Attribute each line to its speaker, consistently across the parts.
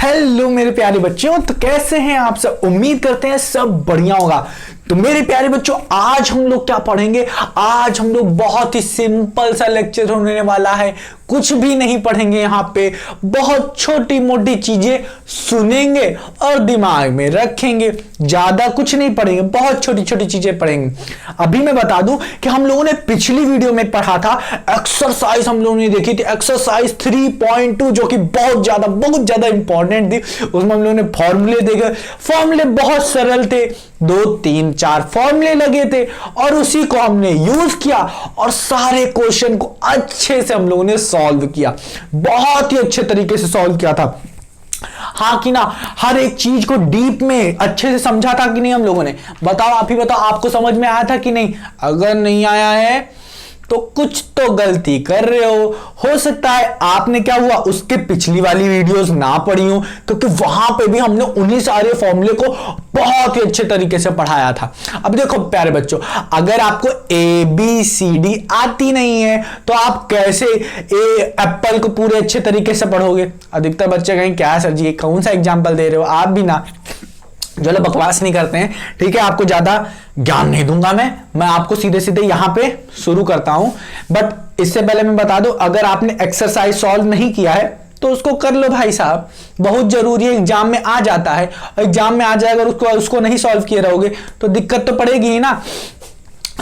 Speaker 1: Hello मेरे प्यारे बच्चों, तो कैसे हैं आप सब। उम्मीद करते हैं सब बढ़िया होगा। तो मेरे प्यारे बच्चों, आज हम लोग क्या पढ़ेंगे। आज हम लोग बहुत ही सिंपल सा लेक्चर होने वाला है। कुछ भी नहीं पढ़ेंगे यहाँ पे, बहुत छोटी मोटी चीजें सुनेंगे और दिमाग में रखेंगे। ज्यादा कुछ नहीं पढ़ेंगे, बहुत छोटी छोटी चीजें पढ़ेंगे। अभी मैं बता दूं कि हम लोगों ने पिछली वीडियो में पढ़ा था एक्सरसाइज, हम लोगों ने देखी थी एक्सरसाइज 3.2 जो कि बहुत ज्यादा इंपॉर्टेंट थी। उसमें हम लोगों ने फॉर्मूले देखे। फॉर्मूले बहुत सरल थे, 2 3 4 फॉर्मूले लगे थे और उसी को हमने यूज किया और सारे क्वेश्चन को अच्छे से हम लोगों ने सॉल्व किया। बहुत ही अच्छे तरीके से सॉल्व किया था। हाँ कि ना, हर एक चीज को डीप में अच्छे से समझा था कि नहीं हम लोगों ने। बताओ, आप ही बताओ, आपको समझ में आया था कि नहीं। अगर नहीं आया है तो कुछ तो गलती कर रहे हो सकता है आपने क्या हुआ उसके पिछली वाली वीडियोस ना पढ़ी हो, क्योंकि वहां पे भी हमने उन्हीं सारे फॉर्मूले को बहुत ही अच्छे तरीके से पढ़ाया था। अब देखो प्यारे बच्चों, अगर आपको ABCD आती नहीं है तो आप कैसे एप्पल को पूरे अच्छे तरीके से पढ़ोगे। अधिकतर बच्चे कहें क्या सर जी कौन सा एग्जाम्पल दे रहे हो आप भी ना। जो लोग बकवास नहीं करते हैं, ठीक है, आपको ज्यादा ज्ञान नहीं दूंगा मैं आपको सीधे सीधे यहां पे शुरू करता हूं। बट इससे पहले मैं बता दूं, अगर आपने एक्सरसाइज सॉल्व नहीं किया है तो उसको कर लो भाई साहब, बहुत जरूरी है। एग्जाम में आ जाता है, एग्जाम में आ जाए, अगर उसको नहीं सॉल्व किए रहोगे तो दिक्कत तो पड़ेगी ही ना।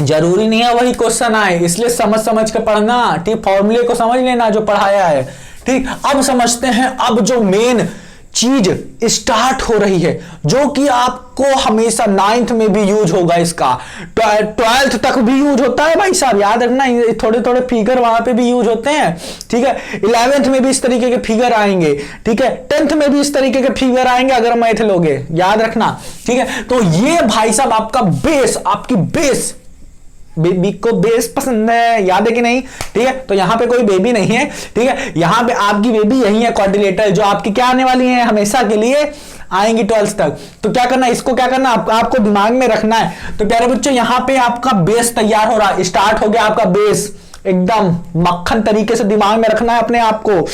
Speaker 1: जरूरी नहीं है वही क्वेश्चन आए, इसलिए समझ समझ कर पढ़ना, ठीक। फॉर्मूले को समझ लेना जो पढ़ाया है, ठीक। अब समझते हैं, अब जो मेन चीज स्टार्ट हो रही है, जो कि आपको हमेशा 9th में भी यूज होगा, इसका 12th तक भी यूज होता है भाई साहब, याद रखना। थोड़े थोड़े फिगर वहां पे भी यूज होते हैं, ठीक है। 11th में भी इस तरीके के फिगर आएंगे, ठीक है। 10th में भी इस तरीके के फिगर आएंगे अगर मैथ लोगे, याद रखना, ठीक है। तो ये भाई साहब आपका बेस, आपकी बेस, बेबी को बेस पसंद है, याद है कि नहीं, ठीक है। तो यहां पे कोई बेबी नहीं है, ठीक है। यहां पे आपकी बेबी यही है क्वाड्रिलेटरल, जो आपकी क्या आने वाली है, हमेशा के लिए आएंगी 12th तक। तो क्या करना, इसको क्या करना, आपको दिमाग में रखना है। तो प्यारे बच्चों, यहां पे आपका बेस तैयार हो रहा है, स्टार्ट हो गया आपका बेस, एकदम मक्खन तरीके से दिमाग में रखना है अपने आप को।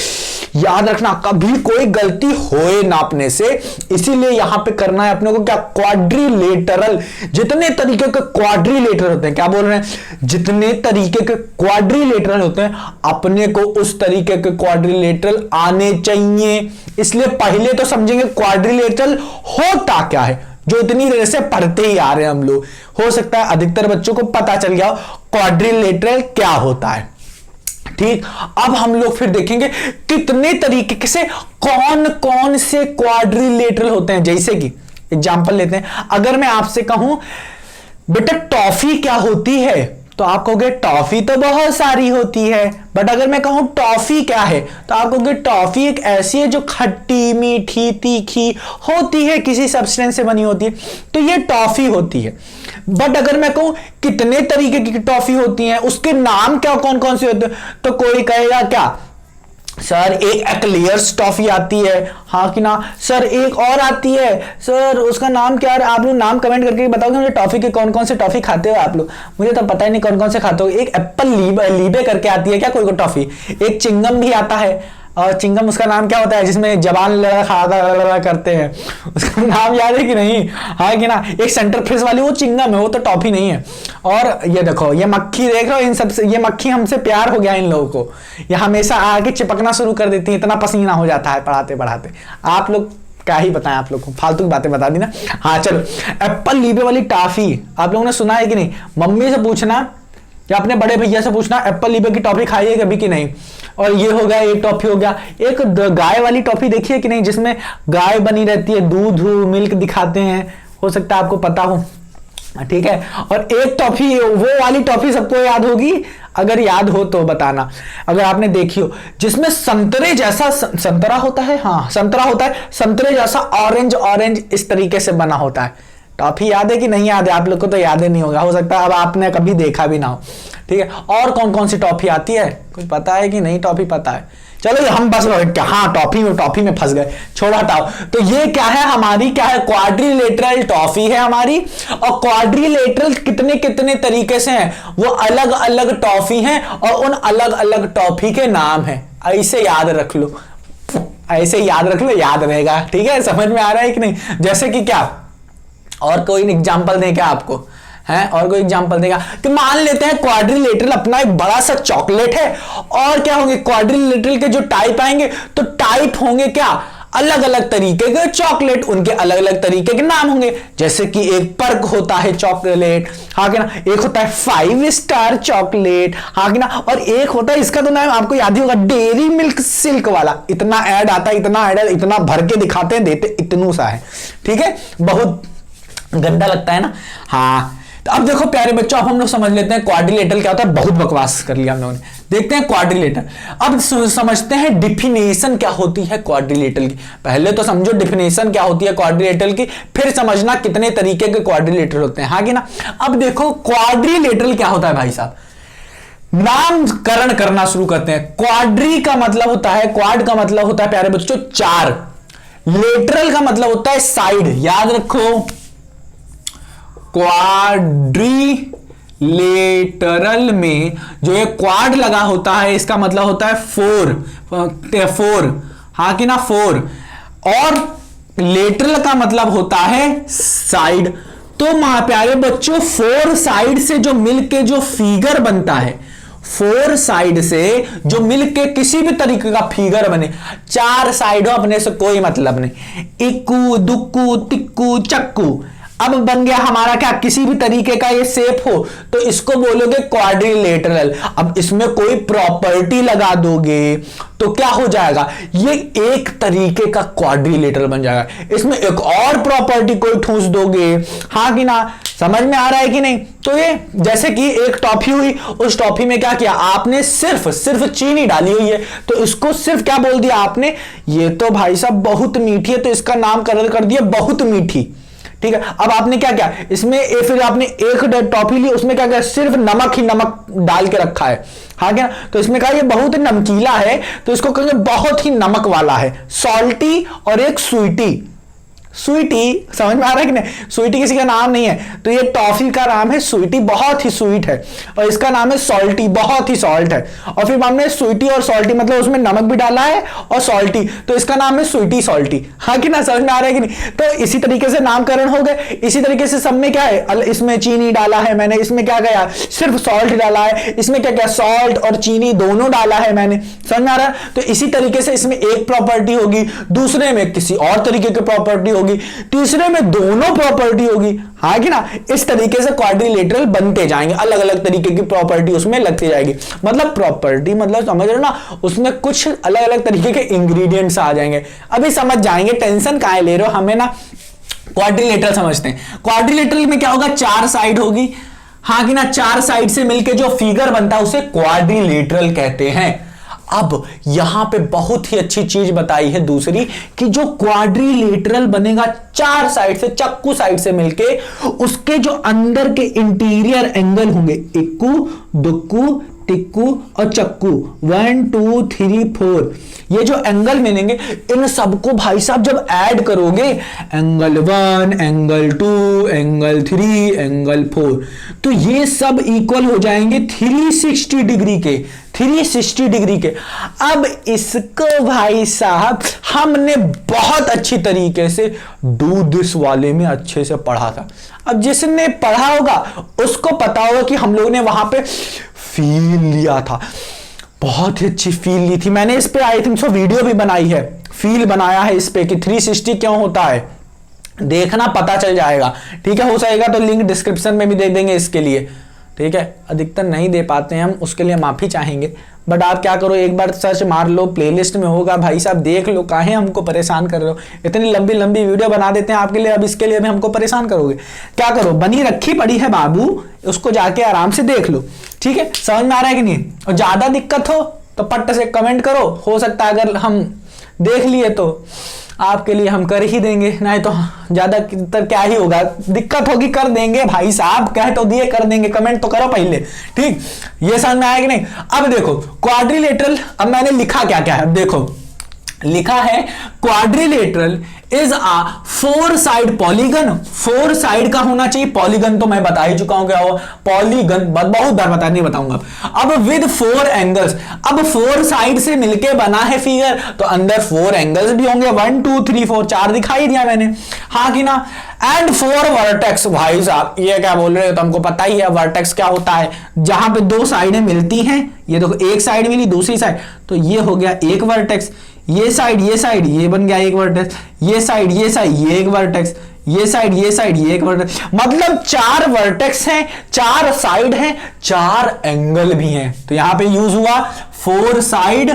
Speaker 1: याद रखना, कभी कोई गलती होए ना अपने से, इसीलिए यहां पे करना है अपने को क्या, क्वाड्रिलेटरल। जितने तरीके के क्वाड्रिलेटरल होते हैं, क्या बोल रहे हैं, जितने तरीके के क्वाड्रिलेटरल होते हैं अपने को उस तरीके के क्वाड्रिलेटरल आने चाहिए। इसलिए पहले तो समझेंगे क्वाड्रिलेटरल होता क्या है, जो इतनी देर से पढ़ते ही आ रहे हैं हम लोग। हो सकता है अधिकतर बच्चों को पता चल गया क्वाड्रिलेटरल क्या होता है, ठीक। अब हम लोग फिर देखेंगे कितने तरीके से कौन कौन से क्वाड्रिलेटरल होते हैं। जैसे कि एग्जांपल लेते हैं, अगर मैं आपसे कहूं बेटा टॉफी क्या होती है, तो आप कहोगे टॉफी तो बहुत सारी होती है। बट अगर मैं कहूं टॉफी क्या है, तो आप कहोगे टॉफी एक ऐसी है जो खट्टी मीठी तीखी होती है, किसी सब्सटेंस से बनी होती है, तो ये टॉफी होती है। बट अगर मैं कहूं कितने तरीके की टॉफी होती हैं, उसके नाम क्या कौन कौन से होते हैं, तो कोई कहेगा क्या सर एक एक्लियर्स टॉफी आती है, हाँ कि ना। सर एक और आती है, सर उसका नाम क्या है, आप लोग नाम कमेंट करके बताओगे मुझे टॉफी के कौन कौन से टॉफी खाते हो आप लोग। मुझे तो पता ही नहीं कौन कौन से खाते हो। एक एप्पल लीबे करके आती है क्या कोई टॉफी, एक चिंगम भी आता है। और चिंगम उसका नाम क्या होता है जिसमें जबान लड़ा करते हैं, उसका नाम याद है कि नहीं, हाँ कि ना। एक सेंटर फ्रेश वाली वो चिंगम है, वो तो टॉफी नहीं है। और ये देखो ये मक्खी, देख रहे हो इन सबसे, ये मक्खी हमसे प्यार हो गया इन लोगों को, ये हमेशा आके चिपकना शुरू कर देती है, इतना पसीना हो जाता है पढ़ाते पढ़ाते। आप लोग क्या ही बताएं, आप लोग को फालतू की बातें बता दी ना। हाँ चलो, एप्पल लीबे वाली टॉफी आप लोगों ने सुना है कि नहीं। मम्मी से पूछना या अपने बड़े भैया से पूछना एप्पल लीबे की टॉफी खाई है कभी कि नहीं। और ये हो गया, एक टॉफी हो गया। एक गाय वाली टॉफी देखी है कि नहीं, जिसमें गाय बनी रहती है, दूध मिल्क दिखाते हैं, हो सकता है आपको पता हो, ठीक है। और एक टॉफी, वो वाली टॉफी सबको याद होगी, अगर याद हो तो बताना अगर आपने देखी हो, जिसमें संतरे जैसा संतरा होता है, हाँ संतरा होता है, संतरे जैसा ऑरेंज ऑरेंज इस तरीके से बना होता है। टॉफी याद है कि नहीं याद है, आप लोग को तो याद ही नहीं होगा, हो सकता है अब आपने कभी देखा भी ना हो, ठीक है। और कौन कौन सी टॉफी आती है, कुछ पता है कि नहीं, टॉफी पता है। चलो हम बस हाँ टॉफी में फंस गए, छोड़ा हटाओ। तो ये क्या है हमारी, क्या है, क्वाड्रिलेटरल टॉफी है हमारी। और क्वाड्रिलेटरल कितने कितने तरीके से हैं, वो अलग अलग टॉफी हैं और उन अलग अलग टॉफी के नाम हैं, ऐसे याद रख लो। ऐसे याद रख लो, याद रहेगा। ठीक है, समझ में आ रहा है कि नहीं? जैसे कि क्या, और कोई एग्जांपल दें क्या आपको, है और कोई एग्जांपल देगा कि मान लेते हैं क्वाड्रिलेटरल अपना एक बड़ा सा चॉकलेट है, और क्या होंगे क्वाड्रिलेटरल के जो टाइप आएंगे, तो टाइप होंगे क्या, अलग अलग तरीके के चॉकलेट, उनके अलग अलग तरीके के नाम होंगे। जैसे कि एक पर्क होता है चॉकलेट, हाँ कि ना, एक होता है 5 स्टार चॉकलेट, हाँ कि ना, और एक होता है, इसका तो नाम आपको याद ही होगा, डेयरी मिल्क सिल्क वाला। इतना ऐड आता है, इतना ऐड, इतना भर के दिखाते हैं, देते इतनू सा है। ठीक है, बहुत गंदा लगता है ना। हाँ, तो अब देखो प्यारे बच्चों, अब हम लोग समझ लेते हैं क्वाड्रिलेटरल क्या होता है। बहुत बकवास कर लिया हम लोगों ने, देखते हैं क्वाड्रिलेटरल। अब समझते हैं डिफिनेशन क्या होती है क्वाड्रिलेटरल की। पहले तो समझो डिफिनेशन क्या होती है क्वाड्रिलेटरल की, फिर समझना कितने तरीके के क्वाड्रिलेटरल होते हैं, हाँ कि ना। अब देखो क्वाड्रिलेटरल क्या होता है भाई साहब, नामकरण करना शुरू करते हैं। क्वाड्री का मतलब होता है, क्वाड का मतलब होता है प्यारे बच्चों 4, लेटरल का मतलब होता है साइड, याद रखो। क्वाड्रिलेटरल में जो ये क्वाड लगा होता है, इसका मतलब होता है 4, हाँ कि ना, 4, और लेटरल का मतलब होता है साइड। तो प्यारे बच्चों 4 साइड से जो मिलके जो फिगर बनता है, 4 साइड से जो मिलके किसी भी तरीके का फिगर बने, 4 साइड हो अपने से कोई मतलब नहीं, इक्कू दुक्कू तिक्कू चक्कू। अब बन गया हमारा क्या, किसी भी तरीके का ये शेप हो तो इसको बोलोगे क्वाड्रिलेटरल। अब इसमें कोई प्रॉपर्टी लगा दोगे तो क्या हो जाएगा, ये एक तरीके का क्वाड्रिलेटरल बन जाएगा। इसमें एक और प्रॉपर्टी कोई ठूस दोगे, हाँ कि ना, समझ में आ रहा है कि नहीं। तो ये जैसे कि एक टॉफी हुई, उस टॉफी में क्या किया आपने, सिर्फ चीनी डाली हुई है, तो इसको सिर्फ क्या बोल दिया आपने, ये तो भाई साहब बहुत मीठी है, तो इसका नाम कर दिया बहुत मीठी। ठीक है, अब आपने क्या किया इसमें, फिर आपने एक टॉफी ली, उसमें क्या किया, सिर्फ नमक ही नमक डाल के रखा है, हाँ क्या, तो इसमें कहा ये बहुत नमकीला है, तो इसको कहेंगे बहुत ही नमक वाला है, सॉल्टी। और एक स्वीटी, समझ में आ रहा है कि नहीं, स्वीटी किसी का नाम नहीं है, तो ये टॉफी का नाम है स्वीटी, बहुत ही स्वीट है, और इसका नाम है सॉल्टी, बहुत ही सॉल्ट है। और फिर हमने स्वीटी और सॉल्टी मतलब उसमें नमक भी डाला है और सॉल्टी, तो इसका नाम है स्वीटी सॉल्टी, हाँ कि ना, समझ में आ रहा है कि नहीं। तो इसी तरीके से नामकरण हो गए। इसी तरीके से सब में क्या है, इसमें चीनी डाला है मैंने, इसमें क्या गया सिर्फ सॉल्ट डाला है, इसमें क्या क्या सॉल्ट और चीनी दोनों डाला है मैंने, समझ में आ रहा है। तो इसी तरीके से इसमें एक प्रॉपर्टी होगी, दूसरे में किसी और तरीके की प्रॉपर्टी होगी, तीसरे में दोनों प्रॉपर्टी होगी, हाँ कि ना। इस तरीके से क्वाड्रिलेटरल बनते जाएंगे, अलग अलग तरीके की प्रॉपर्टी उसमें लगती जाएगी। मतलब प्रॉपर्टी मतलब समझ रहे हो ना, उसमें कुछ अलग अलग तरीके के इंग्रेडिएंट्स आ जाएंगे, अभी समझ जाएंगे, टेंशन काहे ले रहे हो, हमें ना क्वाड्रिलेटरल समझते हैं। क्वाड्रिलेटरल में क्या होगा, 4 साइड होगी, हाँ कि ना, 4 साइड से मिलके जो फिगर बनता है उसे क्वाड्रिलेटरल कहते हैं। अब यहां पे बहुत ही अच्छी चीज बताई है दूसरी, कि जो क्वाड्रिलेटरल बनेगा 4 साइड से, चक्कू साइड से मिलके, उसके जो अंदर के इंटीरियर एंगल होंगे, इक्कू दुक्कू टिक्कू और चक्कू, 1 2 3 4, ये जो एंगल मिलेंगे, इन सबको भाई साहब जब ऐड करोगे, एंगल 1 एंगल 2 एंगल 3 एंगल 4, तो ये सब इक्वल हो जाएंगे 360 डिग्री के, 360 डिग्री के। अब इसको भाई साहब हमने बहुत अच्छी तरीके से डू दिस वाले में अच्छे से पढ़ा था। अब जिसने पढ़ा होगा उसको पता होगा कि हम लोगों ने वहां पे फील लिया था, बहुत ही अच्छी फील ली थी मैंने। इस पे आई थिंक सो वीडियो भी बनाई है, फील बनाया है इस पे कि 360 क्यों होता है, देखना पता चल जाएगा। ठीक है, हो सकेगा तो लिंक डिस्क्रिप्शन में भी दे देंगे इसके लिए। ठीक है, अधिकतर नहीं दे पाते हैं हम, उसके लिए माफी चाहेंगे, बट आप क्या करो, एक बार सर्च मार लो, प्लेलिस्ट में होगा भाई साहब, देख लो, काहे हमको परेशान कर रहे हो, इतनी लंबी लंबी वीडियो बना देते हैं आपके लिए, अब इसके लिए भी हमको परेशान करोगे। क्या करो, बनी रखी पड़ी है बाबू, उसको जाके आराम से देख लो। ठीक है, समझ में आ रहा है कि नहीं। और ज्यादा दिक्कत हो तो पट्ट से कमेंट करो, हो सकता है अगर हम देख लिए तो आपके लिए हम कर ही देंगे, नहीं तो ज्यादा क्या ही होगा, दिक्कत होगी कर देंगे भाई साहब, कह तो दिए कर देंगे, कमेंट तो करो पहले। ठीक, ये समझ में आया कि नहीं। अब देखो क्वाड्रिलेटरल, अब मैंने लिखा क्या क्या है, अब देखो लिखा है quadrilateral is a 4 side polygon. 4 side का होना चाहिए। पॉलीगन तो मैं बता ही चुका हूं क्या हो, पॉलीगन बहुत बार बता, नहीं बताऊंगा। अब विद 4 एंगल्स, अब 4 साइड से मिलके बना है फिगर, तो अंदर 4 एंगल्स भी होंगे। 1 2 3 4 4 दिखाई दिया मैंने, हाँ कि ना। And 4 vertex. भाई साहब ये क्या बोल रहे हो, तुमको पता ही है वर्टेक्स क्या होता है, जहां पे 2 साइडें मिलती हैं। ये देखो एक साइड मिली दूसरी साइड, तो ये हो गया एक वर्टेक्स। ये साइड ये बन गया एक वर्टेक्स, ये साइड ये एक वर्टेक्स, ये साइड ये एक वर्टेक्स। मतलब 4 वर्टेक्स हैं, 4 साइड हैं, 4 एंगल भी हैं। तो यहां पे यूज हुआ 4 साइड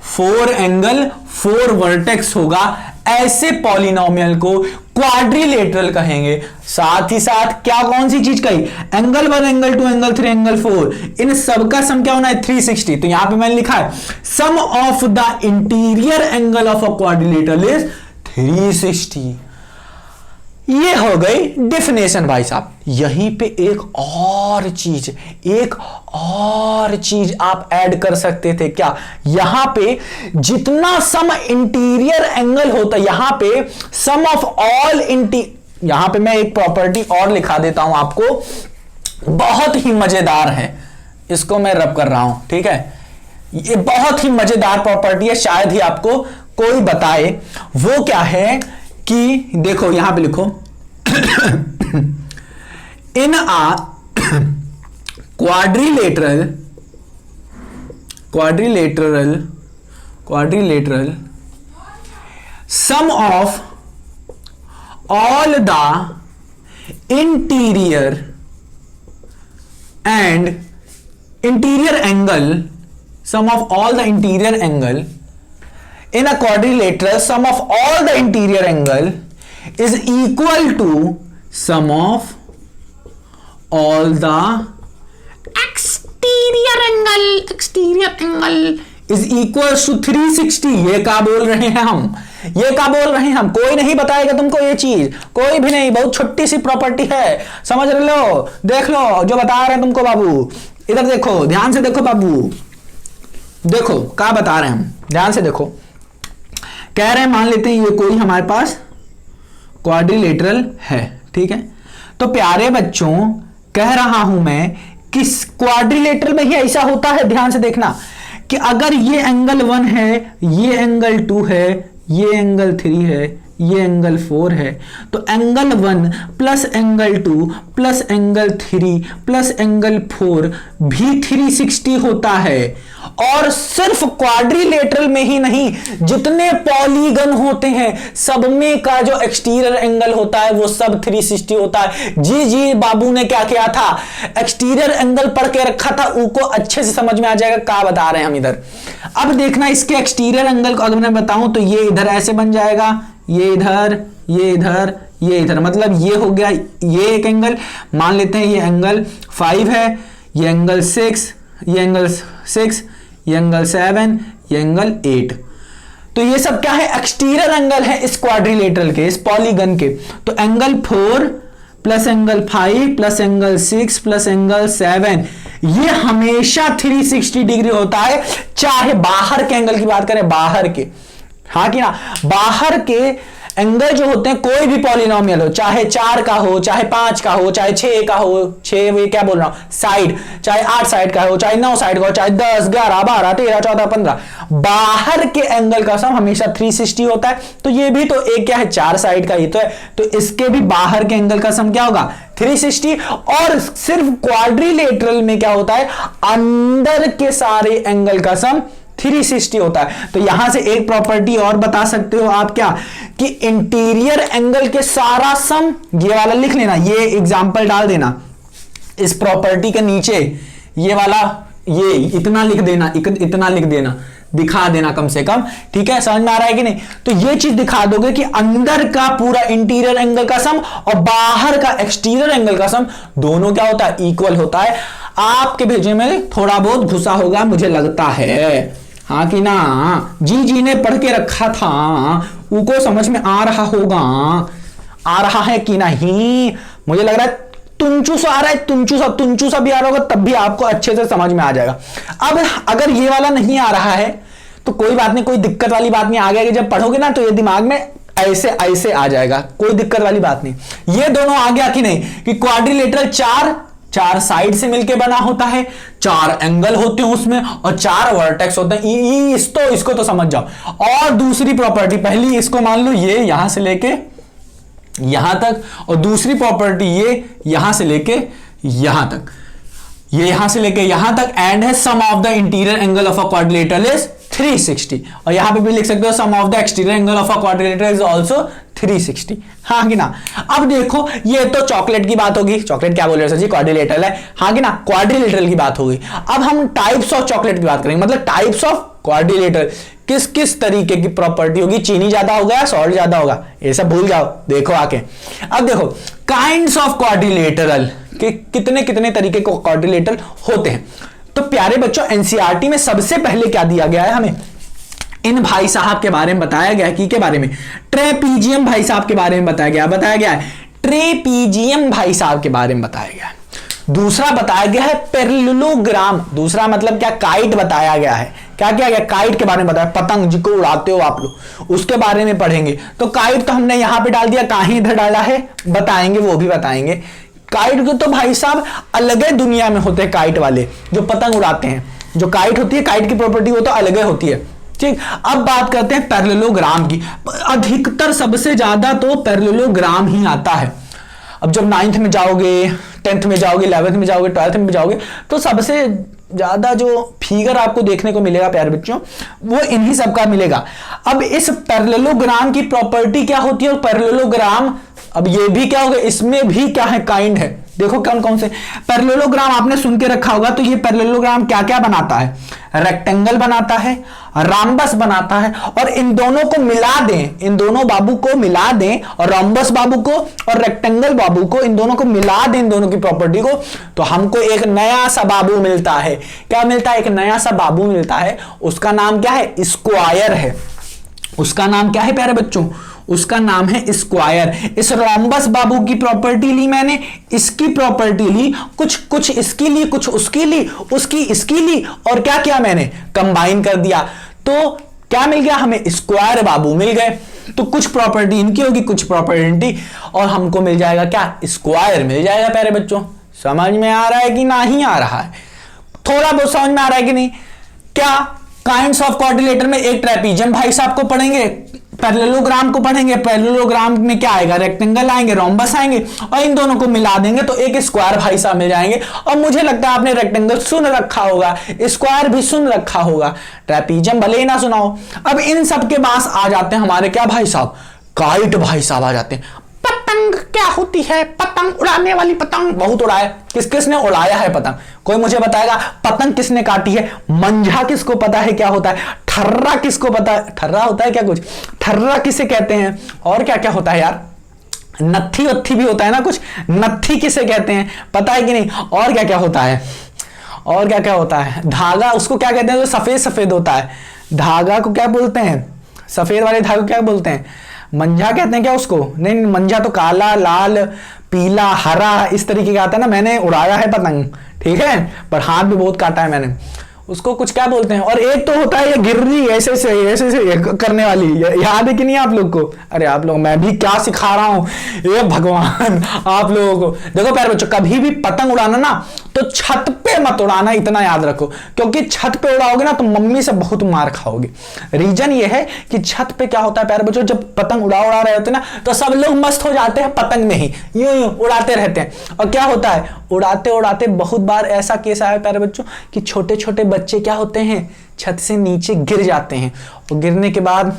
Speaker 1: 4 एंगल 4 वर्टेक्स होगा। ऐसे पॉलिनोमियल को क्वाड्रिलेटरल कहेंगे। साथ ही साथ क्या कौन सी चीज कही, एंगल 1 एंगल 2 एंगल 3 एंगल 4, इन सबका सम क्या होना है 360। तो यहां पे मैंने लिखा है sum of the interior angle of a quadrilateral is 360। ये हो गई डेफिनेशन भाई साहब। यहीं पे एक और चीज आप ऐड कर सकते थे क्या, यहां पे जितना सम इंटीरियर एंगल होता है, यहां पे सम ऑफ ऑल यहां पे मैं एक प्रॉपर्टी और लिखा देता हूं आपको, बहुत ही मजेदार है, इसको मैं रब कर रहा हूं, ठीक है। ये बहुत ही मजेदार प्रॉपर्टी है, शायद ही आपको कोई बताए। वो क्या है कि देखो यहां पे लिखो in a quadrilateral sum of all the interior angle, sum of all the interior angle in a quadrilateral, sum of all the interior angle is equal to sum of all the exterior angle is equals to 360। ये क्या बोल रहे हैं हम, कोई नहीं बताएगा तुमको ये चीज, कोई भी नहीं, बहुत छोटी सी प्रॉपर्टी है, समझ लो, देख लो जो बता रहे हैं तुमको बाबू। इधर देखो, ध्यान से देखो बाबू, देखो क्या बता रहे हैं हम, ध्यान से देखो। कह रहे हैं मान लेते हैं ये कोई हमारे पास क्वाड्रिलेटरल है, ठीक है। तो प्यारे बच्चों कह रहा हूं मैं कि क्वाड्रिलेटरल में ही ऐसा होता है, ध्यान से देखना, कि अगर ये एंगल 1 है, ये एंगल 2 है, ये एंगल 3 है, ये एंगल 4 है, तो angle 1 plus angle 2 plus angle 3 plus angle 4 भी 360 होता है। और सिर्फ क्वाड्रिलेटरल में ही नहीं, जितने पॉलीगन होते हैं सब में का जो एक्सटीरियर एंगल होता है वो सब 360 होता है। जी बाबू ने क्या किया था, एक्सटीरियर एंगल पढ़ के रखा था, उनको अच्छे से समझ में आ जाएगा क्या बता रहे हैं हम इधर। अब देखना इसके एक्सटीरियर एंगल को अगर मैं बताऊं तो ये इधर ऐसे बन जाएगा, ये इधर, ये इधर, ये इधर, मतलब ये हो गया ये एक एंगल। मान लेते हैं ये एंगल 5 है, ये एंगल 6, ये एंगल 6, ये एंगल 7, ये एंगल 8। तो ये सब क्या है, एक्सटीरियर एंगल है इस क्वाड्रिलेटरल के, इस पॉलीगन के। तो angle 4 plus angle 5 plus angle 6 plus angle 7, ये हमेशा 360 डिग्री होता है, चाहे बाहर के एंगल की बात करें, बाहर के, हाँ कि ना, बाहर के एंगल जो होते हैं, कोई भी पॉलिनोमियल हो, चाहे 4 का हो, चाहे 5 का हो, चाहे 6 का हो, 6 वे क्या बोल रहा हूं साइड, चाहे 8 साइड का हो, चाहे 9 साइड का हो, चाहे 10 11 12 13 14 15, बाहर के एंगल का सम हमेशा 360 होता है। तो ये भी तो एक क्या है, 4 साइड का ही तो है, तो इसके भी बाहर के एंगल का सम क्या होगा 360। और सिर्फ क्वाड्रिलेटरल में क्या होता है, अंदर के सारे एंगल का सम 360 होता है। तो यहां से एक प्रॉपर्टी और बता सकते हो आप क्या, कि इंटीरियर एंगल के सारा सम, ये वाला लिख लेना, ये एग्जांपल डाल देना इस प्रॉपर्टी के नीचे, ये वाला, ये इतना लिख देना, इतना लिख देना, दिखा देना कम से कम, ठीक है, समझ में आ रहा है कि नहीं। तो ये चीज दिखा दोगे कि अंदर का पूरा इंटीरियर एंगल का सम और बाहर का एक्सटीरियर एंगल का सम दोनों क्या होता है, इक्वल होता है। आपके भेजे में थोड़ा बहुत घुसा होगा मुझे लगता है, हाँ कि ना, जी ने पढ़ के रखा था, उनको समझ में आ रहा होगा, आ रहा है कि नहीं, मुझे लग रहा है तुंचू सा आ रहा है, तुंचू सा भी आ रहा होगा, तब भी आपको अच्छे से समझ में आ जाएगा। अब अगर ये वाला नहीं आ रहा है तो कोई बात नहीं, कोई दिक्कत वाली बात नहीं, आगे जब पढ़ोगे ना तो ये दिमाग में ऐसे ऐसे आ जाएगा, कोई दिक्कत वाली बात नहीं। ये दोनों आ गया कि नहीं कि क्वाड्रिलेटरल चार साइड से मिलके बना होता है, 4 एंगल होते हैं उसमें और 4 वर्टेक्स होते हैं। इसको तो समझ जाओ। और दूसरी प्रॉपर्टी, पहली इसको मान लो ये यहां से लेके यहां तक, और दूसरी प्रॉपर्टी ये यहां से लेके यहां तक, ये यहां से लेके यहां तक, एंड है sum of the interior angle of a quadrilateral is 360। और यहां पे भी लिख सकते हो sum of the exterior angle of a quadrilateral is also 360। हाँ कि ना। अब देखो ये तो चॉकलेट की बात होगी, चॉकलेट क्या बोल रहे हो सर जी, क्वाड्रिलेटरल है, हाँ कि ना, क्वाड्रिलेटरल की बात होगी। अब हम टाइप्स ऑफ चॉकलेट की बात करेंगे, मतलब टाइप्स ऑफ क्वाड्रिलेटरल, किस किस तरीके की प्रॉपर्टी होगी, चीनी ज्यादा होगा या सॉल्ट ज्यादा होगा, ये सब भूल जाओ, देखो आके। अब देखो काइंड्स ऑफ क्वाड्रिलेटरल के कितने कितने तरीके के क्वाड्रिलेटरल होते हैं। तो प्यारे बच्चों एनसीईआरटी में सबसे पहले क्या दिया गया है, हमें इन भाई साहब के बारे में बताया गया, की के बारे में, ट्रेपीजियम भाई साहब के बारे में बताया गया है, ट्रेपीजियम भाई साहब के बारे में बताया गया है। दूसरा बताया गया है पैरेललोग्राम, दूसरा मतलब क्या, काइट बताया गया है। क्या किया गया, काइट के बारे में बताया, पतंग जिसको उड़ाते हो आप लोग, उसके बारे में पढ़ेंगे। तो काइट तो हमने यहां पे डाल दिया, कहां इधर डाला है बताएंगे, वो भी बताएंगे। काइट के तो भाई साहब अलग ही दुनिया में होते हैं, काइट वाले जो पतंग उड़ाते हैं, जो काइट होती है, काइट की प्रॉपर्टी वो तो अलग ही होती है। ठीक, अब बात करते हैं पैरेललोग्राम की। अधिकतर सबसे ज्यादा तो पैरेललोग्राम ही आता है। अब जब 9th में जाओगे, 10th में जाओगे, 11th में जाओगे, 12th में जाओगे, तो सबसे ज्यादा जो फिगर आपको देखने को मिलेगा प्यारे बच्चों, वो इन्हीं सब का मिलेगा। अब इस पैरेललोग्राम की प्रॉपर्टी क्या होती है, और पैरेललोग्राम, अब ये भी क्या होगा, इसमें भी क्या है, काइंड है। देखो कौन कौन से पैरेललोग्राम आपने सुन के रखा होगा। तो ये पैरेललोग्राम क्या क्या बनाता है, रेक्टेंगल बनाता है, राम्बस बनाता है, और इन दोनों को मिला दें, इन दोनों बाबू को मिला दें, और राम्बस बाबू को और रेक्टेंगल बाबू को, इन दोनों को मिला दें, इन दोनों की प्रॉपर्टी को, तो हमको एक नया सा बाबू मिलता है। क्या मिलता है, एक नया सा बाबू मिलता है। उसका नाम क्या है, स्क्वायर है। उसका नाम क्या है प्यारे बच्चों, उसका नाम है स्क्वायर। इस रोम्बस बाबू की प्रॉपर्टी ली मैंने, इसकी प्रॉपर्टी ली, कुछ इसकी ली, कुछ उसकी ली, उसकी इसकी ली, और क्या किया मैंने, कंबाइन कर दिया। तो क्या मिल गया हमें, स्क्वायर बाबू मिल गए। तो कुछ प्रॉपर्टी इनकी होगी, कुछ प्रॉपर्टी इनकी, और हमको मिल जाएगा क्या, स्क्वायर मिल जाएगा। प्यारे बच्चों समझ में आ रहा है कि नहीं आ रहा है, थोड़ा बहुत समझ में आ रहा है कि नहीं। क्या काइंड्स ऑफ क्वाड्रिलेटर में एक ट्रेपीजियम भाई साहब को पढ़ेंगे, पैरेललोग्राम को पढ़ेंगे। पैरेललोग्राम में क्या आएगा, रेक्टेंगल आएंगे, रोम्बस आएंगे, और इन दोनों को मिला देंगे तो एक स्क्वायर भाई साहब मिल जाएंगे। और मुझे लगता है आपने रेक्टेंगल सुन रखा होगा, स्क्वायर भी सुन रखा होगा, ट्रेपीजियम भले ही ना सुनाओ। अब इन सब के पास आ जाते हैं हमारे क्या भाई साहब, काइट भाई साहब आ जाते हैं। पतंग क्या होती है, पतंग उड़ाने वाली पतंग, बहुत उड़ाया, किस किसने उड़ाया है पतंग, कोई मुझे बताएगा। पतंग किसने काटी है, मंझा किसको पता है क्या होता है, ठर्रा किसको पता है, ठर्रा होता है क्या कुछ, ठर्रा किसे कहते हैं, और क्या क्या होता है यार, नत्थी वत्थी भी होता है ना कुछ, नत्थी किसे कहते हैं पता है कि नहीं, और क्या क्या होता है, और क्या क्या होता है, धागा उसको क्या कहते हैं जो सफेद सफेद होता है, धागा को क्या बोलते हैं, सफेद वाले धागे को क्या बोलते हैं, मंझा कहते हैं क्या उसको, नहीं मंझा तो काला लाल पीला हरा इस तरीके का आता है ना। मैंने उड़ाया है पतंग, ठीक है, पर हाथ भी बहुत काटा है मैंने, उसको कुछ क्या बोलते हैं। और एक तो होता है ये गिर्री ऐसे ऐसे करने वाली, याद है कि नहीं आप लोग को, अरे आप लोग, मैं भी क्या सिखा रहा हूं, ये भगवान आप लोगों को। देखो प्यारे बच्चों, कभी भी पतंग उड़ाना ना तो छत पे मत उड़ाना, इतना याद रखो, क्योंकि छत पे उड़ाओगे ना तो मम्मी से बहुत मार खाओगे। रीजन ये है कि छत पे क्या होता है प्यारे बच्चों, जब पतंग उड़ा रहे होते ना तो सब लोग मस्त हो जाते हैं पतंग में ही, यूं उड़ाते रहते हैं। और क्या होता है, उड़ाते उड़ाते बहुत बार ऐसा केस आया प्यारे बच्चों कि छोटे छोटे बच्चे क्या होते हैं, छत से नीचे गिर जाते हैं, और गिरने के बाद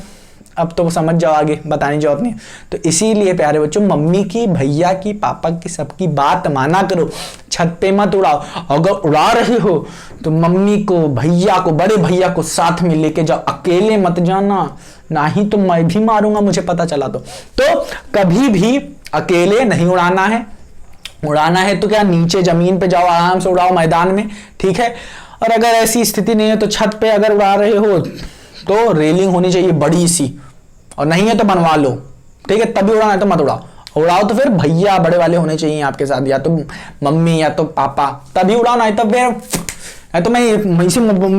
Speaker 1: अब तो समझ जाओ, आगे बताने की जरूरत नहीं। तो इसीलिए प्यारे बच्चों मम्मी की, भैया की, पापा की, सबकी बात माना करो, छत पे मत उड़ाओ। अगर उड़ा रहे हो तो मम्मी को, भैया को, बड़े भैया को साथ में लेके जाओ, अकेले मत जाना, ना ही तो मैं भी मारूंगा मुझे पता चला तो कभी भी अकेले नहीं उड़ाना है। उड़ाना है तो क्या, नीचे जमीन पे जाओ, आराम से उड़ाओ मैदान में, ठीक है। और अगर ऐसी स्थिति नहीं है तो छत पे अगर उड़ा रहे हो तो रेलिंग होनी चाहिए बड़ी सी, और नहीं है तो बनवा लो, ठीक है, तभी उड़ाना है तो मत उड़ाओ। उड़ाओ तो फिर भैया बड़े वाले होने चाहिए आपके साथ, या तो मम्मी या तो पापा, तभी उड़ाना है। तब फिर तो मैं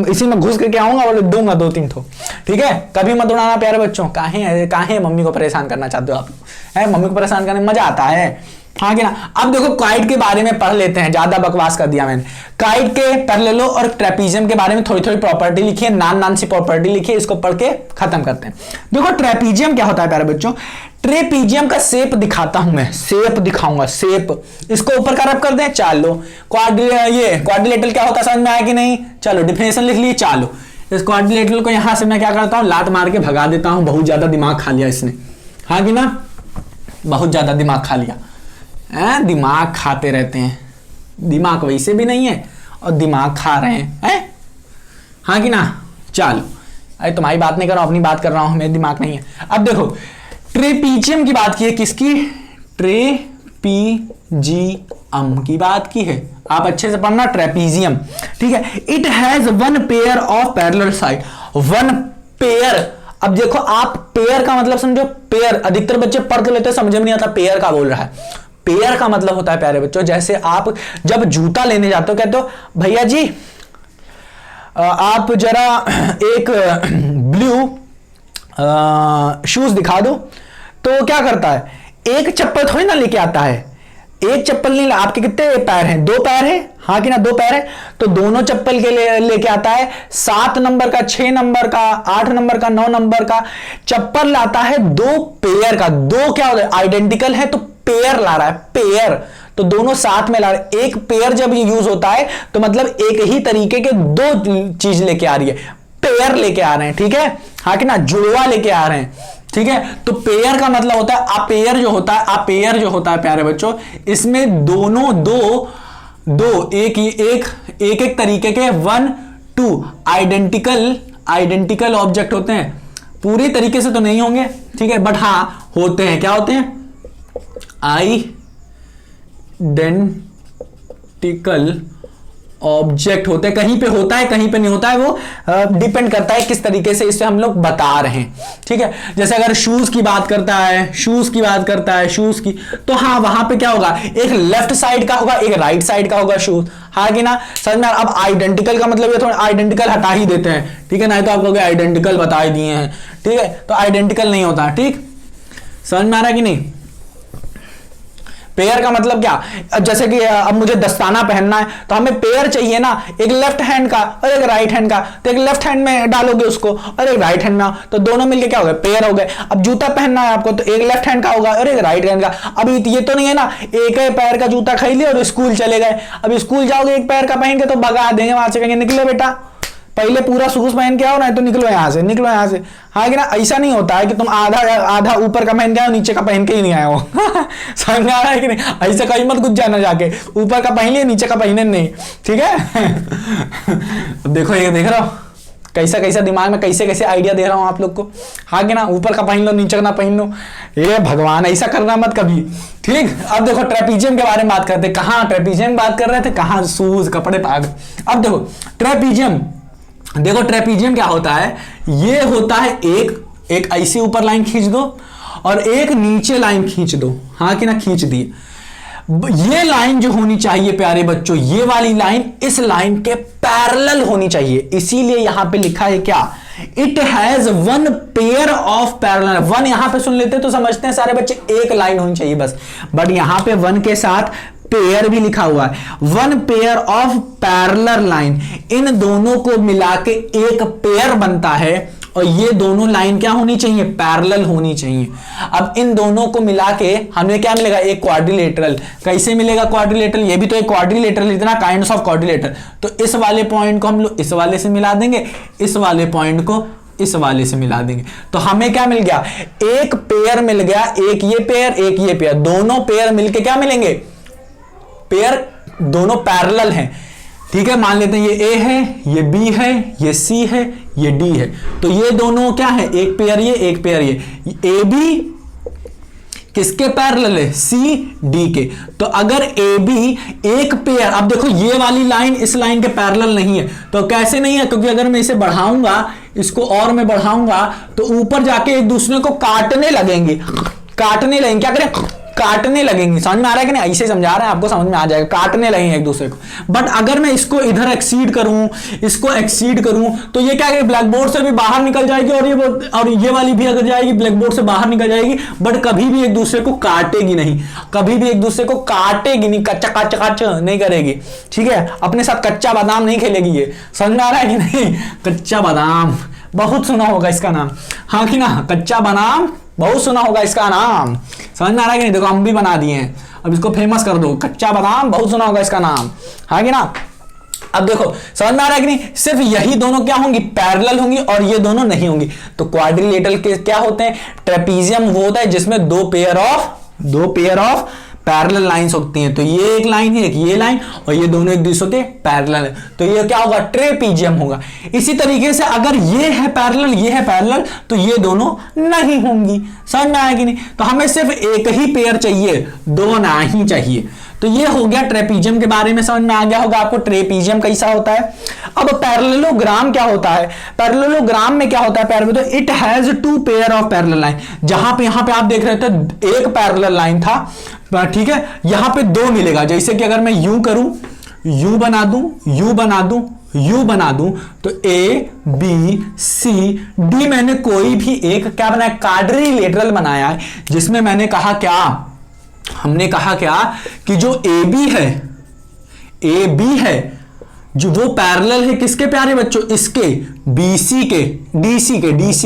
Speaker 1: इसी में घुस करके आऊंगा और दूंगा 2-3 ठो, ठीक है। कभी मत उड़ाना प्यारे बच्चों, काहे मम्मी को परेशान करना चाहते हो आप, है मम्मी को परेशान करने में मजा आता है, हाँ कि ना। अब देखो काइट के बारे में पढ़ लेते हैं, ज्यादा बकवास कर दिया मैंने। काइट के पढ़ ले लो और ट्रेपीजियम के बारे में थोड़ी थोड़ी प्रॉपर्टी लिखिए, नान सी प्रॉपर्टी लिखिए, इसको पढ़ के खत्म करते हैं। देखो ट्रेपीजियम क्या होता है प्यारे बच्चों, ट्रेपीजियम का शेप दिखाता हूं मैं, शेप दिखाऊंगा, शेप। इसको ऊपर का रब कर दें, चलो। क्वाड्रिलेटरल क्या होता है समझ में आया कि नहीं, चलो डिफिनेशन लिख लिए। चलो इस क्वाड्रिलेटरल को यहां से मैं क्या करता हूं, लात मार के भगा देता हूं, बहुत ज्यादा दिमाग खा लिया इसने, हाँ कि ना, बहुत ज्यादा दिमाग खा लिया, दिमाग खाते रहते हैं, दिमाग वैसे भी नहीं है और दिमाग खा रहे हैं, हाँ कि ना। चलो अरे तुम्हारी बात नहीं कर रहा हूं, अपनी बात कर रहा हूं, मेरे दिमाग नहीं है। अब देखो ट्रेपीजियम की बात की है, किसकी, ट्रेपीजियम की बात की है, आप अच्छे से पढ़ना, ट्रेपीजियम, ठीक है। It has 1 pair of parallel side, 1 pair. अब देखो आप पेयर का मतलब समझो, पेयर अधिकतर बच्चे पढ़ के लेते हैं, समझ में नहीं आता पेयर का बोल रहा है। पेयर का मतलब होता है प्यारे बच्चों, जैसे आप जब जूता लेने जाते हो, कहते हो भैया जी आप जरा एक ब्लू शूज दिखा दो, तो क्या करता है, एक चप्पल थोड़ी ना लेके आता है, एक चप्पल नहीं, आपके कितने पैर हैं, 2 पैर हैं, हाँ कि ना, 2 पैर है, तो दोनों चप्पल के लेके आता है। 7 नंबर का, 6 नंबर का, 8 नंबर का, 9 नंबर का चप्पल लाता है, 2 पेयर का। 2 क्या होता है, आइडेंटिकल है तो पेयर ला रहा है, पेयर, तो दोनों साथ में ला रहे। एक पेयर जब यूज होता है तो मतलब एक ही तरीके के 2 चीज लेके आ रही है, पेयर लेके आ रहे हैं, ठीक है, हाँ कि ना, जुड़वा लेके आ रहे हैं, ठीक है। तो पेयर का मतलब होता है, अपेयर जो होता है, अपेयर जो होता है प्यारे बच्चों, इसमें दोनों दो एक तरीके के 1, 2 आइडेंटिकल ऑब्जेक्ट होते हैं। पूरी तरीके से तो नहीं होंगे, ठीक है, बट हाँ होते हैं, क्या होते हैं, आइडेंटिकल ऑब्जेक्ट होते हैं। कहीं पे होता है कहीं पे नहीं होता है, वो डिपेंड करता है किस तरीके से इसे हम लोग बता रहे हैं, ठीक है। जैसे अगर शूज की बात करता है, शूज की, तो हाँ वहां पे क्या होगा, एक लेफ्ट साइड का होगा, एक राइट साइड का होगा शूज, हाँ कि ना, समझ में। अब आइडेंटिकल का मतलब ये, थोड़ा आइडेंटिकल हटा ही देते हैं, ठीक है, नहीं तो आप लोग आइडेंटिकल बता ही दिए हैं, ठीक है, तो आइडेंटिकल नहीं होता, ठीक, समझ में आ रहा है कि नहीं। पेयर का मतलब क्या, जैसे कि अब मुझे दस्ताना पहनना है तो हमें पेयर चाहिए ना, एक लेफ्ट हैंड का और एक राइट हैंड का, तो एक लेफ्ट हैंड में डालोगे उसको और एक राइट हैंड में, तो दोनों मिलके क्या हो गए, पेयर हो गए। अब जूता पहनना है आपको तो एक लेफ्ट हैंड का होगा और एक राइट हैंड का। अब ये तो नहीं है ना, एक ही पैर का जूता खरीद लिया और स्कूल चले गए, अब स्कूल जाओगे एक पैर का पहन के तो भगा देंगे, वहां से कहेंगे निकलो बेटा, पहले पूरा शूज पहन के आओ, नहीं तो निकलो यहां से, हाँ कि ना। ऐसा नहीं होता है कि तुम आधा ऊपर का पहन के आओ, नीचे का पहन के ही नहीं आए हो समझ में आ रहा है कि नहीं, ऐसे कहीं मत कुछ जाना जाके, ऊपर का पहन लिया नीचे का पहने नहीं, ठीक है देखो ये देख रहा हो कैसा दिमाग में कैसे आइडिया दे रहा हूं आप लोग को, हाँ कि ना, ऊपर का पहन लो नीचे का ना पहन लो, ये भगवान ऐसा करना मत कभी, ठीक। अब देखो ट्रेपीजियम के बारे में बात करते, कहां ट्रेपीजियम बात कर रहे थे, कहां शूज कपड़े पाग। अब देखो ट्रेपीजियम क्या होता है, ये होता है एक ऐसी ऊपर लाइन खींच दो और एक नीचे लाइन खींच दो, हाँ कि ना, खींच दी। ये लाइन जो होनी चाहिए प्यारे बच्चों, ये वाली लाइन इस लाइन के पैरेलल होनी चाहिए, इसीलिए यहां पे लिखा है क्या, it has 1 pair of parallel. 1 यहां पे सुन लेते तो समझते हैं सारे बच्चे एक लाइन होनी चाहिए बस, बट यहां पे 1 के साथ पेयर भी लिखा हुआ है, 1 पेयर ऑफ पैरेलल लाइन, इन दोनों को मिला के एक पेयर बनता है और ये दोनों लाइन क्या होनी चाहिए, पैरेलल होनी चाहिए। अब इन दोनों को मिला के हमें क्या मिलेगा, एक क्वाड्रिलेटरल। कैसे मिलेगा क्वाड्रिलेटरल, ये भी तो एक क्वाड्रिलेटरल, इतना काइंड्स ऑफ क्वाड्रिलेटरल। तो इस वाले पॉइंट को हम लोग इस वाले से मिला देंगे, इस वाले पॉइंट को इस वाले से मिला देंगे, तो हमें क्या मिल गया, एक पेयर मिल गया, एक ये पेयर एक ये पेयर, दोनों पेयर मिलके क्या मिलेंगे, पेयर दोनों पैरेलल हैं, ठीक है। मान लेते हैं ये ए है, ये बी है, ये सी है, ये डी है, तो ये दोनों क्या है, एक पेयर ये एक पेयर ये, ए बी किसके पैरेलल है, सी डी के। तो अगर ए बी एक पेयर, अब देखो ये वाली लाइन इस लाइन के पैरेलल नहीं है, तो कैसे नहीं है, क्योंकि अगर मैं इसे बढ़ाऊंगा, इसको और मैं बढ़ाऊंगा तो ऊपर जाके एक दूसरे को काटने लगेंगे, क्या करें, काटने लगेंगे। समझ में आ रहा है कि नहीं? ऐसे समझा रहे हैं आपको, समझ में आ जाएगा, काटने लगेंगे एक दूसरे को। बट अगर मैं इसको इधर एक्सीड करूं, इसको एक्सीड करूं, तो ये क्या है, ब्लैक बोर्ड से भी बाहर निकल जाएगी और ये वाली भी अगर जाएगी ब्लैक बोर्ड से बाहर निकल जाएगी, बट कभी भी एक दूसरे को काटेगी नहीं, कभी भी एक दूसरे को काटेगी नहीं, कच्चा कच्चा कच्चा नहीं करेगी, ठीक है? अपने साथ कच्चा बादाम नहीं खेलेगी ये। समझ में आ रहा है कि नहीं? कच्चा बादाम बहुत सुना होगा इसका नाम, हाँ कि ना? कच्चा बादाम बहुत सुना होगा इसका नाम। समझ में आ रहा है कि नहीं? देखो हम भी बना दिए हैं, अब इसको फेमस कर दो, कच्चा बादाम बहुत सुना होगा इसका नाम, हाँ कि ना? अब देखो समझ में आ रहा है कि नहीं? सिर्फ यही दोनों क्या होंगी, पैरेलल होंगी, और ये दोनों नहीं होंगी। तो क्वाड्रिलेटरल के क्या होते हैं? ट्रेपीजियम वो होता है जिसमें दो पेयर ऑफ पैरेलल लाइंस होती हैं। तो ये एक लाइन है, एक ये लाइन, और ये दोनों एक दूसरे के पैरेलल है, तो ये क्या होगा, ट्रेपीजियम होगा। इसी तरीके से अगर ये है पैरेलल, ये है पैरेलल, तो ये दोनों नहीं होंगी। समझ में आया कि नहीं? तो हमें सिर्फ एक ही पेयर चाहिए, दो नहीं चाहिए। तो ये हो गया ट्रेपीजियम के बारे में, समझ में आ गया होगा आपको ट्रेपीजियम कैसा होता है। अब पैरेललोग्राम क्या होता है? पैरेललोग्राम में क्या होता है? पैरेलल, तो it has two pair of parallel line. जहां पे यहां पे आप देख रहे थे एक पैरेलल लाइन था, ठीक है, यहां पे दो मिलेगा। जैसे कि अगर मैं यू करूं, यू बना दूं, यू बना दूं, यू बना दूं, तो ए बी सी डी मैंने कोई भी एक क्या बनाया, क्वाड्रिलेटरल बनाया है, जिसमें मैंने कहा क्या, हमने कहा क्या कि जो ए बी है जो वो पैरेलल है किसके प्यारे बच्चों, इसके बीसी के, डीसी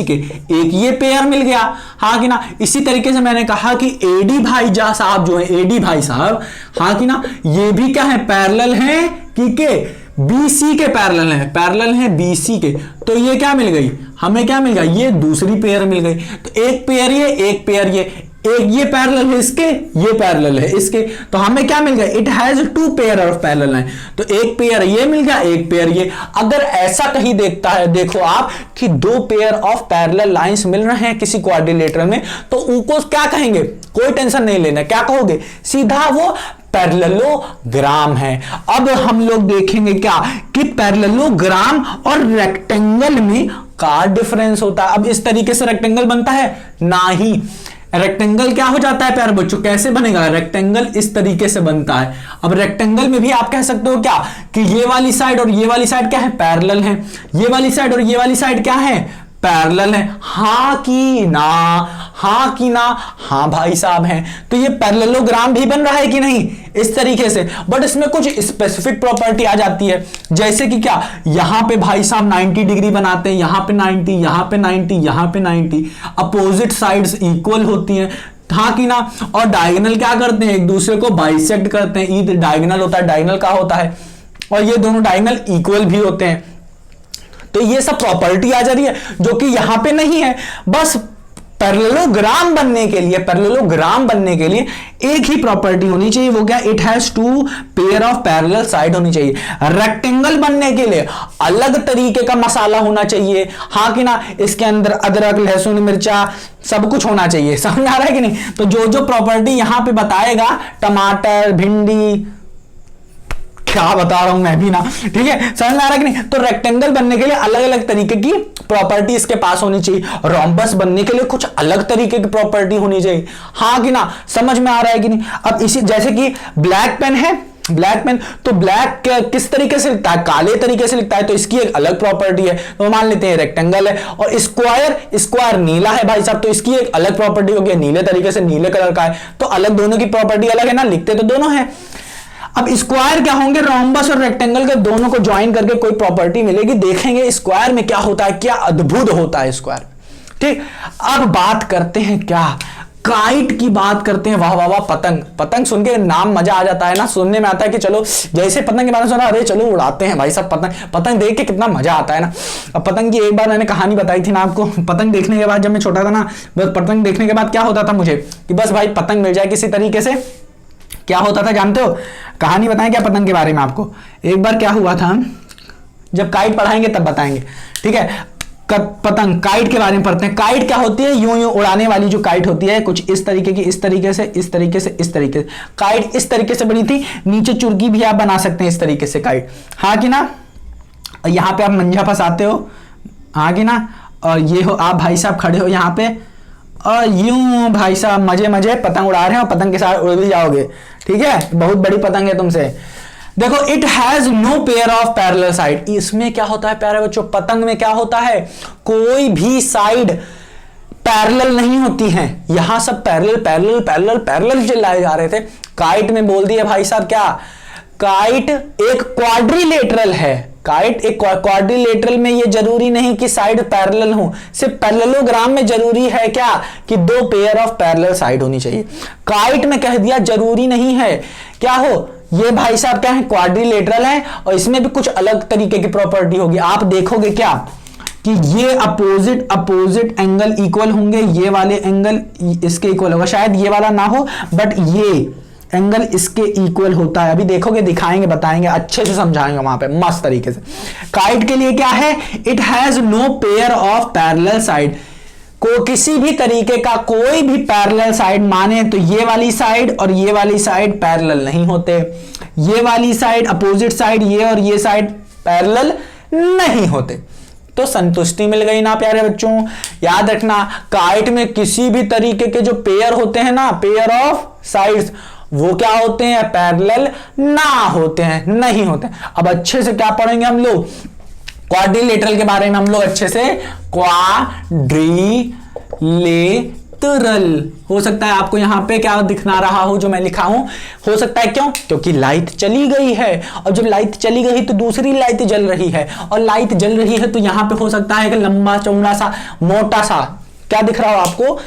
Speaker 1: के एक ये पेयर मिल गया, हाँ कि ना? इसी तरीके से मैंने कहा कि एडी भाई साहब जो है, एडी भाई साहब, हाँ कि ना, ये भी क्या है, पैरेलल है के बीसी के पैरेलल है बीसी के। तो ये क्या मिल गई हमें, क्या मिल गया, ये दूसरी पेयर मिल गई। तो एक पेयर ये, एक पेयर ये, एक ये पैरेलल है इसके, ये पैरेलल है इसके, तो हमें क्या मिल गया, it has two pair of parallel line. तो एक पेयर ये मिल गया, एक पेयर ये। अगर ऐसा कहीं देखो आप कि दो पेयर ऑफ पैरेलल लाइंस मिल रहे हैं किसी क्वाड्रिलेटरल में, तो उनको क्या कहेंगे, कोई टेंशन नहीं लेना, क्या कहोगे, सीधा वो पैरेललोग्राम है। अब हम लोग देखेंगे क्या कि पैरेललोग्राम और रेक्टेंगल में का डिफरेंस होता है। अब इस तरीके से रेक्टेंगल बनता है नहीं, रेक्टेंगल क्या हो जाता है प्यारे बच्चों, कैसे बनेगा, रेक्टेंगल इस तरीके से बनता है। अब रेक्टेंगल में भी आप कह सकते हो क्या कि ये वाली साइड और ये वाली साइड क्या है, पैरेलल है, ये वाली साइड और ये वाली साइड क्या है, पैरेलल है, हाँ कि ना, हाँ कि ना, हाँ भाई साहब हैं। तो ये पैरेललोग्राम भी बन रहा है कि नहीं, इस तरीके से। बट इसमें कुछ स्पेसिफिक प्रॉपर्टी आ जाती है, जैसे कि क्या, यहां पे भाई साहब 90 डिग्री बनाते हैं, यहां पे 90, यहां पे 90, यहां पे 90, अपोजिट साइड्स इक्वल होती हैं, हाँ कि ना। और डायगोनल क्या करते हैं, एक दूसरे को बाइसेक्ट करते हैं, ई डायगोनल होता है, डायगोनल का होता है, और ये दोनों डायगोनल इक्वल भी होते हैं। तो ये सब प्रॉपर्टी आ जा रही है जो कि यहां पे नहीं है। बस पैरेललोग्राम बनने के लिए एक ही प्रॉपर्टी होनी चाहिए, वो क्या, it has two pair of parallel side होनी चाहिए। रेक्टेंगल बनने के लिए अलग तरीके का मसाला होना चाहिए, हाँ कि ना, इसके अंदर अदरक लहसुन मिर्चा सब कुछ होना चाहिए। समझ आ रहा है कि नहीं? तो जो जो प्रॉपर्टी यहां पे बताएगा, टमाटर, भिंडी, क्या बता रहा हूं मैं भी ना, ठीक है, समझ में आ रहा है कि नहीं? तो रेक्टेंगल बनने के लिए अलग अलग तरीके की प्रॉपर्टी इसके पास होनी चाहिए, रोम्बस बनने के लिए कुछ अलग तरीके की प्रॉपर्टी होनी चाहिए, हाँ कि ना, समझ में आ रहा है कि नहीं? अब इसी जैसे कि ब्लैक पेन है, ब्लैक पेन, तो ब्लैक किस तरीके से लिखता है, काले तरीके से लिखता है, तो इसकी एक अलग प्रॉपर्टी है, तो मान लेते हैं रेक्टेंगल है। और स्क्वायर नीला है भाई साहब, तो इसकी एक अलग प्रॉपर्टी होगी, नीले तरीके से, नीले कलर का है, तो अलग, दोनों की प्रॉपर्टी अलग है ना, लिखते तो दोनों है। अब स्क्वायर क्या होंगे, रोम्बस और रेक्टेंगल के दोनों को ज्वाइन करके कोई प्रॉपर्टी मिलेगी, देखेंगे स्क्वायर में क्या होता है, क्या अद्भुत होता है स्क्वायर। ठीक, अब बात करते हैं क्या, काइट की बात करते हैं। वाह वाह वाह, पतंग, पतंग सुन के नाम मजा आ जाता है ना, सुनने में आता है कि चलो, जैसे पतंग के बारे में सुना, अरे चलो उड़ाते हैं भाई साहब पतंग, पतंग देख के कितना मजा आता है ना। अब पतंग की एक बार मैंने कहानी बताई थी ना आपको, पतंग देखने के बाद, जब मैं छोटा था ना, बस पतंग देखने के बाद क्या होता था मुझे कि बस भाई पतंग मिल जाए किसी तरीके से, क्या होता था जानते हो, कहानी बताएं क्या पतंग के बारे में आपको। एक बार क्या हुआ था, जब काइट पढ़ाएंगे तब बताएंगे, ठीक है। पतंग, काइट के बारे में पढ़ते हैं। काइट क्या होती है, यूं यूं उड़ाने वाली जो काइट होती है, कुछ इस तरीके की, इस तरीके से, इस तरीके से, इस तरीके से। काइट इस तरीके से बनी थी, नीचे चुरकी भी आप बना सकते हैं इस तरीके से काइट, हाँ कि ना। यहां पे आप मंजा फंसाते हो, हाँ कि ना, और ये हो आप भाई साहब खड़े हो यहाँ पे, और यूं भाई साहब मजे मजे पतंग उड़ा रहे हैं और पतंग के साथ उड़ भी जाओगे, ठीक है, बहुत बड़ी पतंग है तुमसे। देखो it has no pair of parallel side, इसमें क्या होता है प्यारे बच्चों, पतंग में क्या होता है, कोई भी साइड पैरेलल नहीं होती हैं। यहां सब पैरेलल पैरेलल पैरेलल पैरेलल चिल्लाए जा रहे थे, काइट में बोल दिया भाई साहब क्या, काइट एक क्वाड्रिलेटरल है। काइट एक क्वाड्रिलेटरल में ये जरूरी नहीं कि साइड पैरेलल हो, सिर्फ पैरेललोग्राम में जरूरी है क्या कि दो पेयर ऑफ पैरेलल साइड होनी चाहिए। काइट में कह दिया जरूरी नहीं है, क्या हो ये भाई साहब क्या है, क्वाड्रिलेटरल है और इसमें भी कुछ अलग तरीके की प्रॉपर्टी होगी। आप देखोगे क्या कि ये अपोजिट एंगल इक्वल होंगे, ये वाले एंगल इसके इक्वल होगा, शायद ये वाला ना हो बट ये एंगल इसके इक्वल होता है। अभी देखोगे, दिखाएंगे, बताएंगे, अच्छे से समझाएंगे वहां पे मस्त तरीके से। काइट के लिए क्या है, it has no pair of parallel side, को किसी भी तरीके का कोई भी पैरेलल साइड माने तो ये वाली साइड और ये वाली साइड पैरेलल नहीं होते, ये वाली साइड अपोजिट साइड ये और ये साइड पैरेलल नहीं होते। तो संतुष्टि मिल गई ना प्यारे बच्चों। याद रखना काइट में किसी भी तरीके के जो पेयर होते हैं ना, पेयर ऑफ साइड्स, वो क्या होते हैं, पैरेलल ना होते हैं, नहीं होते। अब अच्छे से क्या पढ़ेंगे हम लोग, क्वाड्रिलेटरल के बारे में हम लोग अच्छे से, क्वाड्रिलेटरल हो सकता है आपको यहां पे क्या दिखना रहा हो जो मैं लिखा हूं, हो सकता है क्यों, क्योंकि लाइट चली गई है और जब लाइट चली गई तो दूसरी लाइट जल रही है और लाइट जल रही है तो यहां पे हो सकता है कि लंबा चौड़ा सा मोटा सा क्या दिख रहा हो आपको,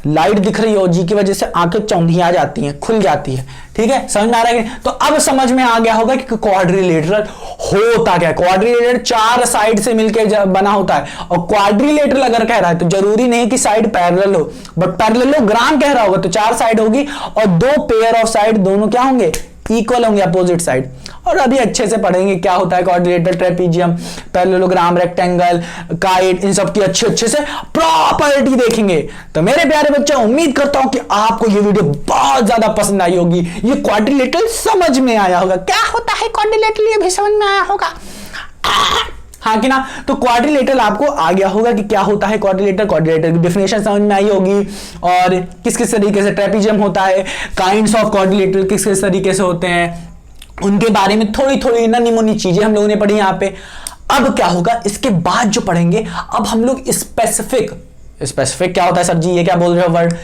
Speaker 1: लाइट दिख रही हो जी की वजह से आंखें चौंधिया जाती हैं, खुल जाती है, ठीक है, समझ में आ रहा है। तो अब समझ में आ गया होगा कि क्वाड्रिलेटरल होता क्या है। क्वाड्रिलेटरल चार साइड से मिलकर बना होता है और क्वाड्रिलेटरल अगर कह रहा है तो जरूरी नहीं कि साइड पैरेलल हो, बट पैरेललोग्राम कह रहा होगा तो चार साइड होगी और दो पेयर ऑफ साइड दोनों क्या होंगे, इक्वल होंगे, अपोजिट साइड। और अभी अच्छे से पढ़ेंगे क्या होता है quadrilateral, trapezium, parallelogram, rectangle, kite, इन सब की अच्छे से प्रॉपर्टी देखेंगे। तो मेरे प्यारे बच्चों उम्मीद करता हूं कि आपको ये वीडियो बहुत ज्यादा पसंद आई होगी, ये क्वाड्रिलेटरल समझ में आया होगा, क्या होता है क्वाड्रिलेटरल ये भी समझ में आया होगा, हाँ कि ना। तो क्वाड्रिलेटरल आपको आ गया होगा कि क्या होता है क्वाड्रिलेटरल, क्वाड्रिलेटरल की डेफिनेशन समझ में आई होगी और किस किस तरीके से ट्रेपीजियम होता है, काइंड्स ऑफ क्वाड्रिलेटरल किस किस तरीके से होते हैं, उनके बारे में थोड़ी थोड़ी नन्ही मुन्नी चीजें हम लोगों ने पढ़ी यहाँ पे। अब क्या होगा इसके बाद जो पढ़ेंगे, अब हम लोग स्पेसिफिक क्या होता है सर जी, ये क्या बोल रहे हो वर्ड।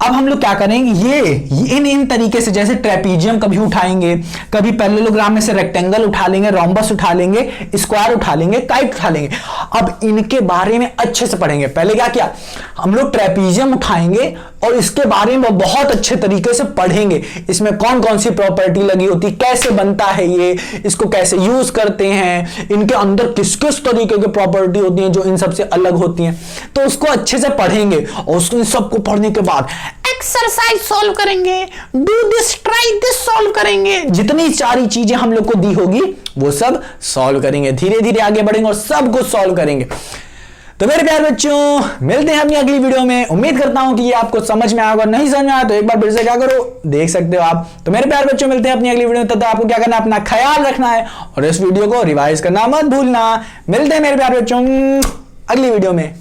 Speaker 1: अब हम लोग क्या करेंगे, ये इन तरीके से, जैसे ट्रेपीजियम कभी उठाएंगे, कभी पैरेललोग्राम में से रेक्टेंगल उठा लेंगे, रोम्बस उठा लेंगे, स्क्वायर उठा लेंगे, काइट उठा लेंगे। अब इनके बारे में अच्छे से पढ़ेंगे। पहले क्या किया हम लोग, ट्रेपीजियम उठाएंगे और इसके बारे में बहुत अच्छे तरीके से पढ़ेंगे, इसमें कौन कौन सी प्रॉपर्टी लगी होती, कैसे बनता है ये, इसको कैसे यूज करते हैं, इनके अंदर किस किस तरीके की प्रॉपर्टी होती हैं जो इन सबसे अलग होती हैं, तो उसको अच्छे से पढ़ेंगे। और उसको इन सबको पढ़ने के बाद एक्सरसाइज सॉल्व करेंगे, do this try this solve करेंगे, जितनी सारी चीजें हम लोग को दी होगी वो सब सॉल्व करेंगे, धीरे धीरे आगे बढ़ेंगे और सब कुछ सॉल्व करेंगे। तो मेरे प्यारे बच्चों मिलते हैं अपनी अगली वीडियो में। उम्मीद करता हूं कि ये आपको समझ में आएगा, नहीं समझ में आया तो एक बार फिर से क्या करो, देख सकते हो आप। तो मेरे प्यारे बच्चों मिलते हैं अपनी अगली वीडियो में, तब तक आपको क्या करना, अपना ख्याल रखना है और इस वीडियो को रिवाइज करना मत भूलना। मिलते हैं मेरे प्यारे बच्चों अगली वीडियो में।